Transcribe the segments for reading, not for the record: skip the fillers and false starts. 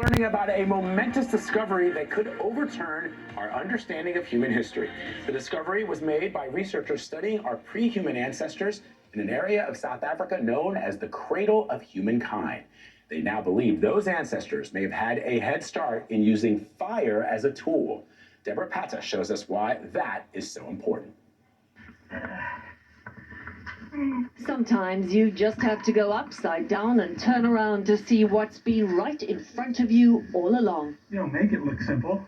Learning about a momentous discovery that could overturn our understanding of human history. The discovery was made by researchers studying our pre-human ancestors in an area of South Africa known as the cradle of humankind. They now believe those ancestors may have had a head start in using fire as a tool. Deborah Pata shows us why that is so important. Sometimes you just have to go upside down and turn around to see what's been right in front of you all along. You don't make it look simple.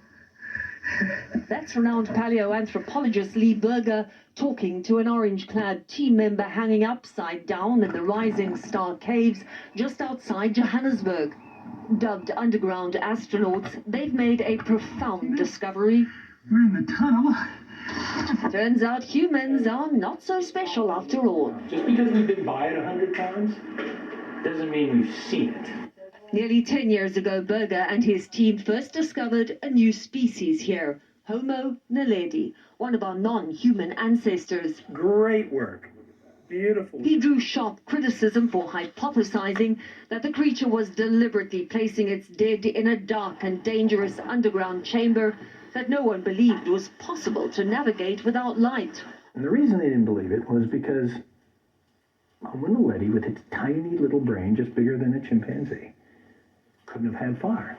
That's renowned paleoanthropologist Lee Berger talking to an orange-clad team member hanging upside down in the Rising Star Caves just outside Johannesburg. Dubbed underground astronauts, they've made a profound discovery. We're in the tunnel. Turns out humans are not so special after all. Just because we've been by it 100 times doesn't mean we've seen it. Nearly 10 years ago, Berger and his team first discovered a new species here, Homo naledi, one of our non-human ancestors. Great work. Beautiful. He drew sharp criticism for hypothesizing that the creature was deliberately placing its dead in a dark and dangerous underground chamber that no one believed was possible to navigate without light. And the reason they didn't believe it was because Homo naledi, with its tiny little brain, just bigger than a chimpanzee, couldn't have had fire.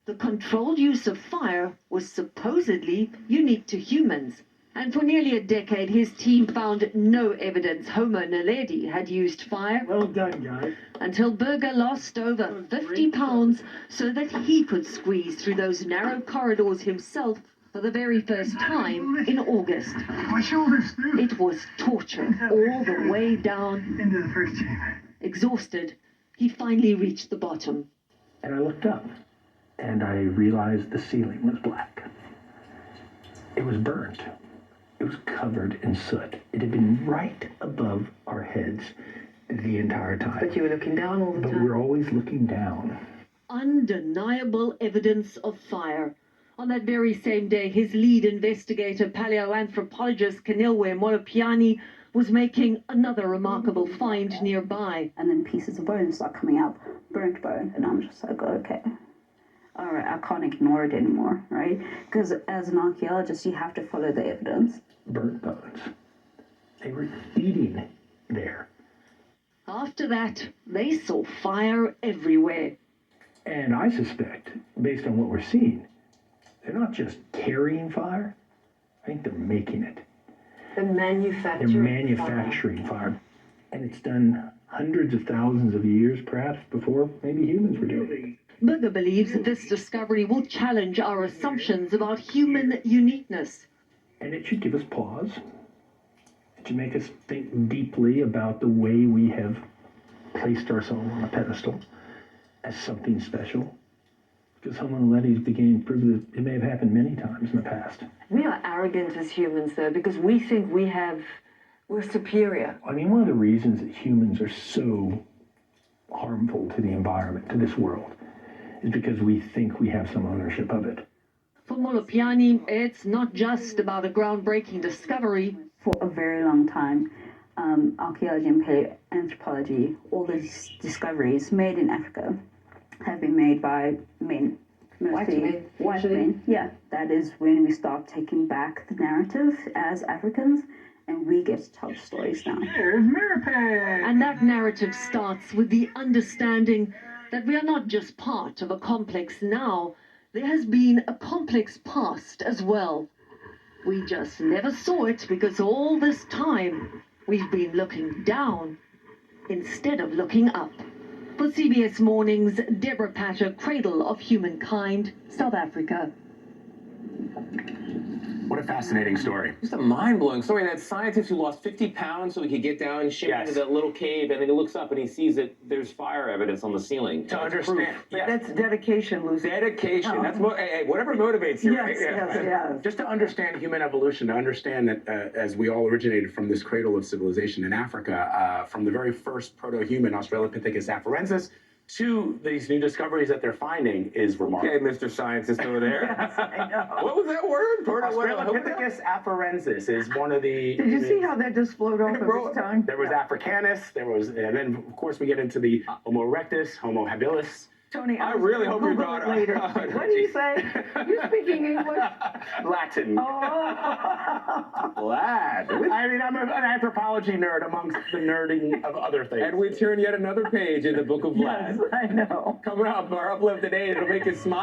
The controlled use of fire was supposedly unique to humans. And for nearly a decade, his team found no evidence Homo naledi had used fire. Well done, guys. Until Berger lost over 50 pounds so that he could squeeze through those narrow corridors himself for the very first time in August. My shoulders through. It was torture all the way down. Into the first chamber. Exhausted, he finally reached the bottom. And I looked up, and I realized the ceiling was black. It was burnt. It was covered in soot. It had been right above our heads the entire time. But you were looking down all the But time. we're always looking down. Undeniable evidence of fire. On that very same day, his lead investigator, paleoanthropologist Kanilwe Molopiani, was making another remarkable find nearby. And then pieces of bone start coming out, burnt bone, and I'm just like, okay. All right, I can't ignore it anymore, right? Because as an archaeologist, you have to follow the evidence. Burnt bones. They were eating there. After that, they saw fire everywhere. And I suspect, based on what we're seeing, they're not just carrying fire. I think they're making it. The They're manufacturing fire. And it's done hundreds of thousands of years, perhaps, before maybe humans were doing it. Berger believes this discovery will challenge our assumptions about human uniqueness. And it should give us pause. It should make us think deeply about the way we have placed ourselves on a pedestal as something special. Because Homo naledi is beginning to prove that it may have happened many times in the past. We are arrogant as humans, though, because we think we're superior. I mean, one of the reasons that humans are so harmful to the environment, to this world, is because we think we have some ownership of it. For Molopiani, it's not just about a groundbreaking discovery. For a very long time, archaeology and paleoanthropology, all these discoveries made in Africa have been made by men. Mostly white men. Yeah, that is when we start taking back the narrative as Africans, and we get to tell stories now. There's Mirapay. And that narrative starts with the understanding that we are not just part of a complex now, there has been a complex past as well. We just never saw it because all this time we've been looking down instead of looking up. For CBS Mornings, Deborah Pata, Cradle of Humankind, South Africa. What a fascinating story. Just a mind-blowing story. That scientist who lost 50 pounds so he could get down and ship into that little cave, and then he looks up and he sees that there's fire evidence on the ceiling. To understand. Yes. That's dedication, Lucy. Dedication. That's hey, whatever motivates you. Right? Yes. Just to understand human evolution, to understand that as we all originated from this cradle of civilization in Africa, from the very first proto-human Australopithecus afarensis to these new discoveries that they're finding is remarkable. Okay, Mr. Scientist over there. Yes, I know. What was that word? Australopithecus afarensis is one of the... Did you see how that just flowed off of his tongue? There was Africanus, and then of course we get into the Homo erectus, Homo habilis, Tony, I really hope your Google it daughter. later. Oh, What do you say? You speaking English? Latin. Oh. Glad. I mean, I'm an anthropology nerd amongst the nerding of other things. And we turn yet another page in the Book of Vlad. Yes, I know. Coming up, our uplift today, it'll make you smile.